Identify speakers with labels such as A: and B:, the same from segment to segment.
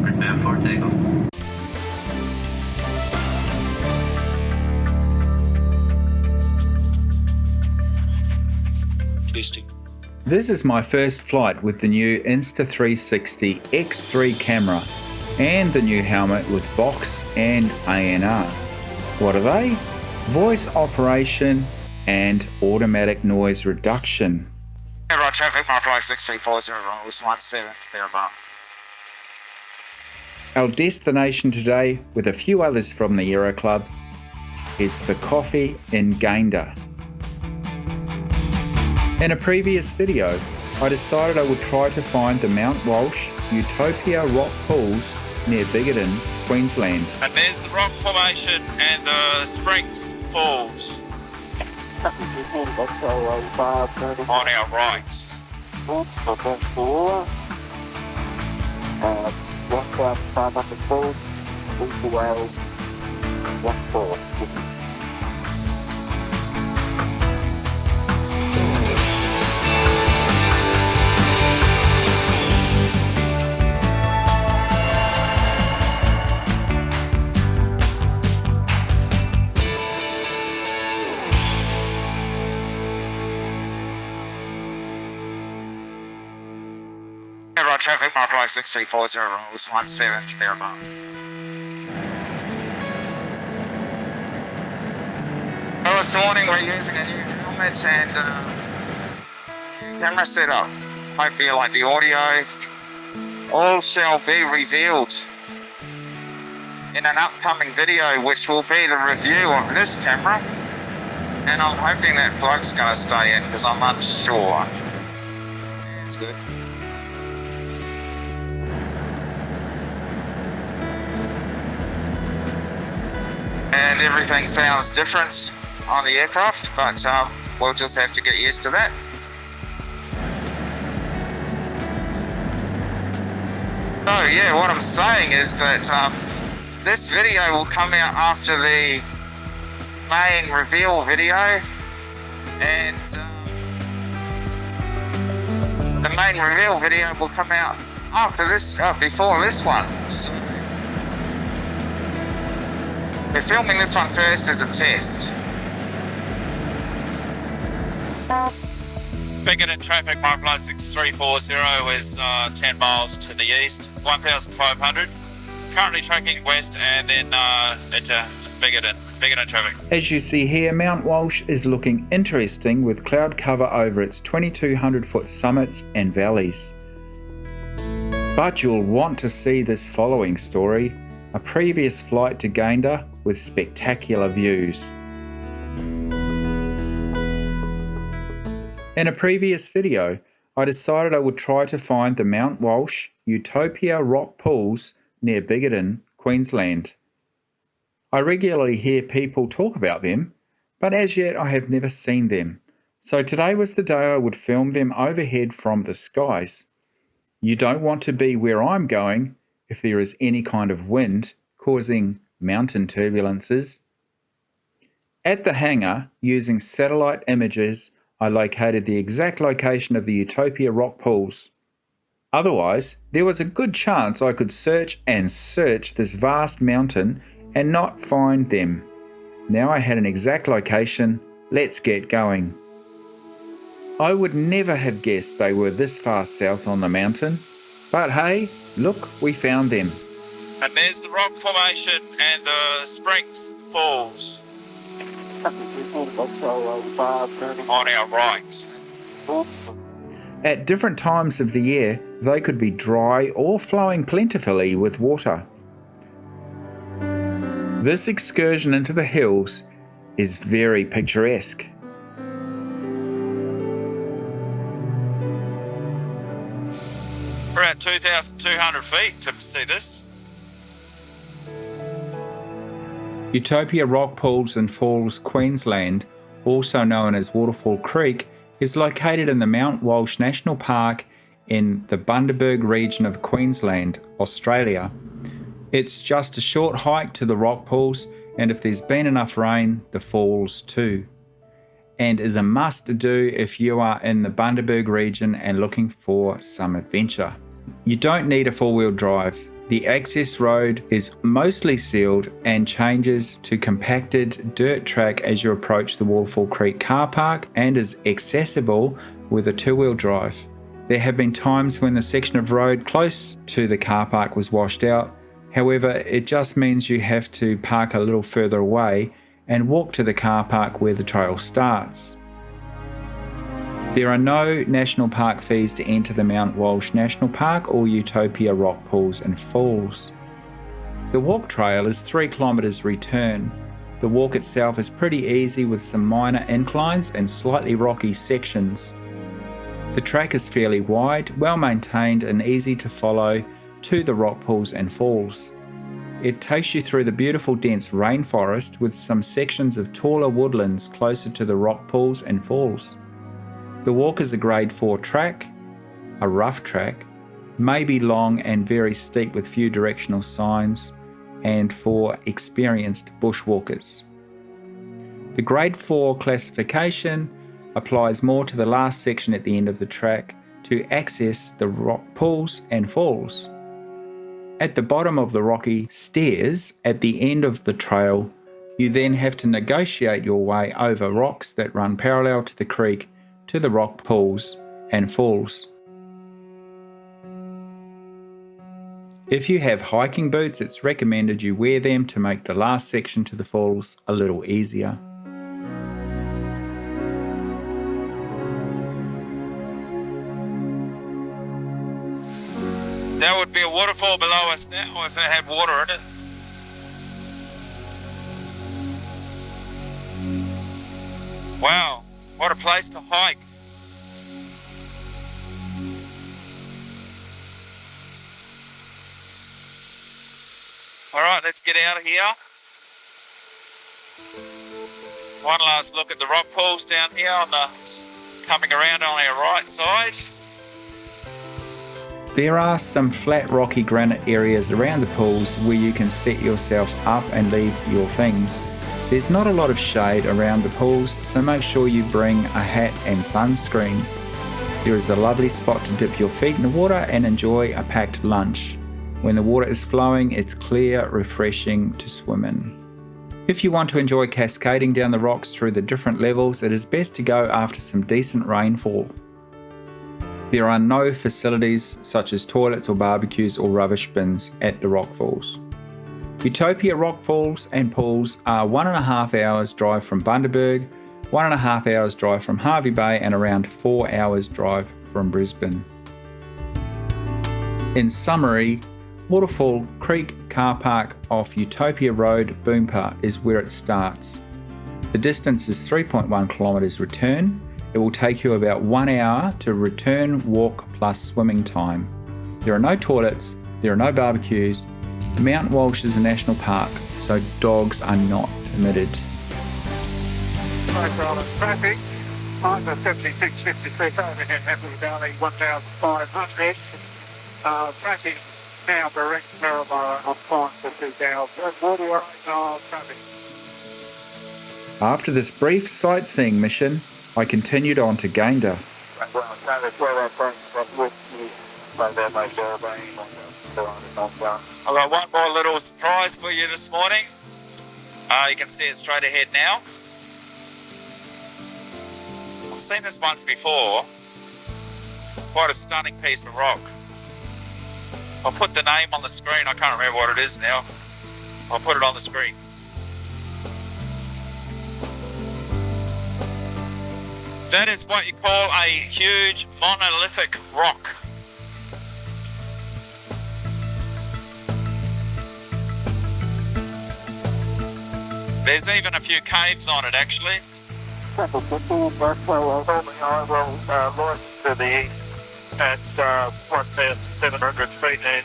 A: Prepare for takeoff.
B: Testing.
C: This is my first flight with the new Insta360 X3 camera and the new helmet with Vox and ANR. What are they? Voice operation and automatic noise reduction.
B: Right, traffic, my flight 6340, was 17, thereabout.
C: Our destination today, with a few others from the Aero Club, is for coffee in Gayndah. In a previous video, I decided I would try to find the Mt Walsh Utopia rock pools near Biggenden, Queensland.
B: And there's the rock formation and the springs falls on our right. Right, traffic, my flight 6340, was 17, thereabout. Well, this morning we're using a new helmet and new camera setup. Hope you like the audio. All shall be revealed in an upcoming video, which will be the review of this camera. And I'm hoping that plug's going to stay in because I'm unsure. Yeah, it's good. And everything sounds different on the aircraft, but we'll just have to get used to that. So yeah, what I'm saying is that this video will come out after the main reveal video, and the main reveal video will come out after this, before this one. So we're filming this one first as a test. Biggenden traffic, my flight 6340 is 10 miles to the east, 1,500. Currently tracking west and then into Biggenden traffic.
C: As you see here, Mt Walsh is looking interesting with cloud cover over its 2,200 foot summits and valleys. But you'll want to see this following story, a previous flight to Gayndah with spectacular views. In a previous video, I decided I would try to find the Mt Walsh Utopia rock pools near Biggenden, Queensland. I regularly hear people talk about them, but as yet I have never seen them. So today was the day I would film them overhead from the skies. You don't want to be where I'm going if there is any kind of wind causing mountain turbulences. At the hangar, using satellite images, I located the exact location of the Utopia rock pools. Otherwise, there was a good chance I could search and search this vast mountain and not find them. Now I had an exact location. Let's get going. I would never have guessed they were this far south on the mountain, but hey, look, we found them.
B: And there's the rock formation and the springs falls on our right.
C: At different times of the year, they could be dry or flowing plentifully with water. This excursion into the hills is very picturesque.
B: We're at 2,200 feet to see this.
C: Utopia Rock Pools and Falls, Queensland, also known as Waterfall Creek, is located in the Mt Walsh National Park in the Bundaberg region of Queensland, Australia. It's just a short hike to the rock pools, and if there's been enough rain, the falls too. And is a must do if you are in the Bundaberg region and looking for some adventure. You don't need a four-wheel drive. The access road is mostly sealed and changes to compacted dirt track as you approach the Waterfall Creek car park and is accessible with a two-wheel drive. There have been times when the section of road close to the car park was washed out. However, it just means you have to park a little further away and walk to the car park where the trail starts. There are no national park fees to enter the Mt Walsh National Park or Utopia rock pools and falls. The walk trail is 3 kilometres return. The walk itself is pretty easy with some minor inclines and slightly rocky sections. The track is fairly wide, well maintained and easy to follow to the rock pools and falls. It takes you through the beautiful dense rainforest with some sections of taller woodlands closer to the rock pools and falls. The walk is a grade 4 track, a rough track, may be long and very steep with few directional signs, and for experienced bushwalkers. The grade 4 classification applies more to the last section at the end of the track to access the rock pools and falls. At the bottom of the rocky stairs at the end of the trail, you then have to negotiate your way over rocks that run parallel to the creek to the rock pools and falls. If you have hiking boots, it's recommended you wear them to make the last section to the falls a little easier.
B: There would be a waterfall below us now if it had water in it. Wow, what a place to hike. All right, let's get out of here. One last look at the rock pools down here coming around on our right side.
C: There are some flat rocky granite areas around the pools where you can set yourself up and leave your things. There's not a lot of shade around the pools, so make sure you bring a hat and sunscreen. There is a lovely spot to dip your feet in the water and enjoy a packed lunch. When the water is flowing, it's clear, refreshing to swim in. If you want to enjoy cascading down the rocks through the different levels, it is best to go after some decent rainfall. There are no facilities such as toilets or barbecues or rubbish bins at the rock falls. Utopia rock falls and pools are 1.5 hours drive from Bundaberg, 1.5 hours drive from Hervey Bay and around 4 hours drive from Brisbane. In summary, Waterfall Creek Car Park off Utopia Road, Boompa is where it starts. The distance is 3.1 kilometres return. It will take you about 1 hour to return, walk plus swimming time. There are no toilets, there are no barbecues. Mt Walsh is a national park, so dogs are not permitted.
A: Traffic, time for 76.53 over here in Hervey Valley, 1,500. Traffic now direct Maryborough on time for 2,000. Water traffic.
C: After this brief sightseeing mission, I continued on to Gayndah.
B: I've got one more little surprise for you this morning. You can see it straight ahead now. I've seen this once before. It's quite a stunning piece of rock. I'll put the name on the screen. I can't remember what it is now. I'll put it on the screen. That is what you call a huge monolithic rock. There's even a few caves on it actually.
A: I will launch to the east at 1,700 feet and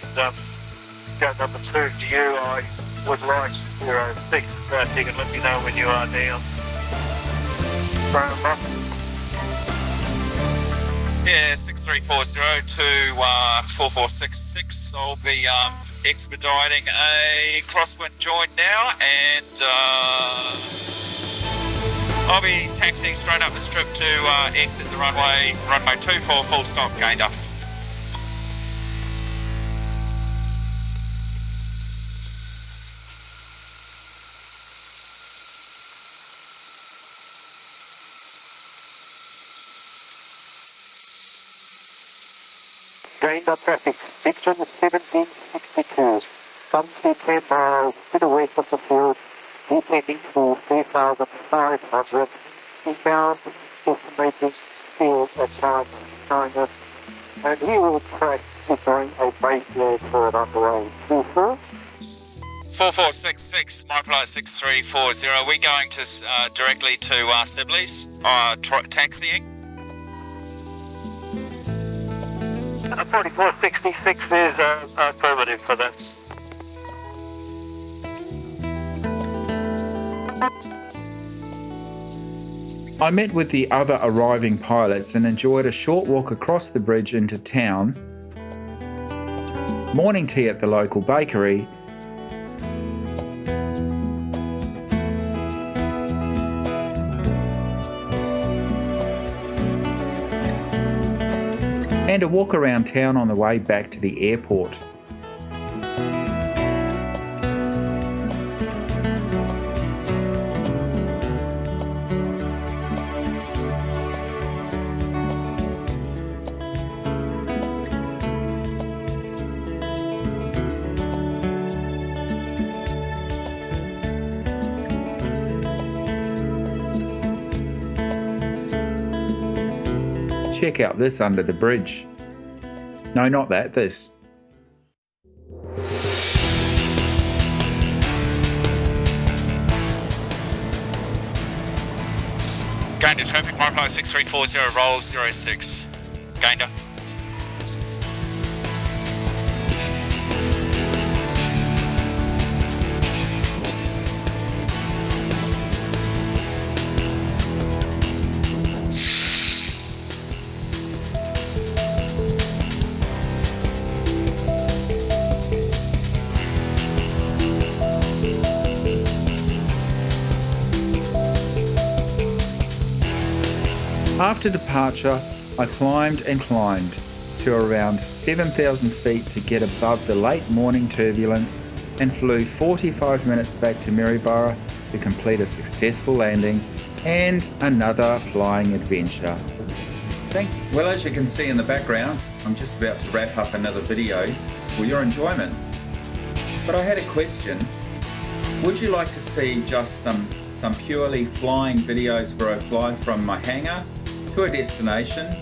A: go number 2 to you. I would like 06. You can let me know when you are down.
B: Yeah, 6340 to 4466. I'll be expediting a crosswind join now and I'll be taxiing straight up the strip to exit the runway 24 full stop Gayndah.
A: Gayndah traffic, section 1762. Some 10 miles to the west of the field, descending to 3,500. Inbound, estimated field at 9. And he will track during a base load for an underway. 24.
B: 4466, my flight 6340. Are we going to directly to Sibley's? Taxiing?
A: 4466 is affirmative for that.
C: I met with the other arriving pilots and enjoyed a short walk across the bridge into town, morning tea at the local bakery, and a walk around town on the way back to the airport. Check out this under the bridge. No, not that, this.
B: Gayndah traffic, my flight 6340, roll 06. Gayndah.
C: After departure, I climbed and climbed to around 7,000 feet to get above the late morning turbulence and flew 45 minutes back to Maryborough to complete a successful landing and another flying adventure. Thanks. Well, as you can see in the background, I'm just about to wrap up another video for your enjoyment. But I had a question. Would you like to see just some purely flying videos where I fly from my hangar to a destination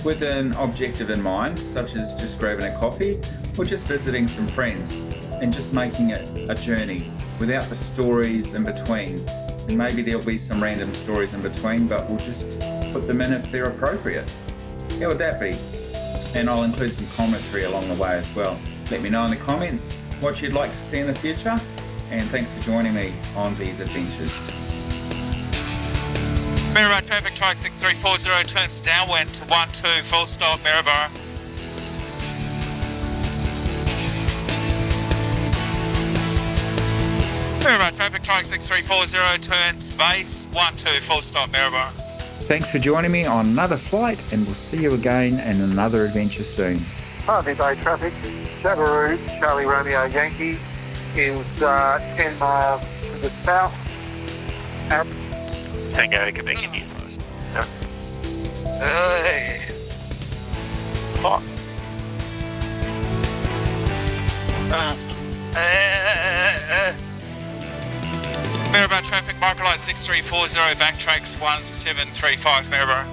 C: with an objective in mind, such as just grabbing a coffee or just visiting some friends and just making it a journey without the stories in between? And maybe there'll be some random stories in between, but we'll just put them in if they're appropriate. How would that be? And I'll include some commentary along the way as well. Let me know in the comments what you'd like to see in the future, and thanks for joining me on these adventures.
B: Maryborough traffic, track 6340, turns downwind to 12, full stop, Maryborough. Maryborough traffic, track 6340, turns base, 12, full stop, Maryborough.
C: Thanks for joining me on another flight, and we'll see you again in another adventure soon.
A: Hervey Bay traffic, Chabaroo, Charlie Romeo Yankee is 10 miles to the south.
D: Tango, Quebec, Indian.
B: Hot. Maryborough traffic, Microlight 6340, backtracks 1735, Maryborough.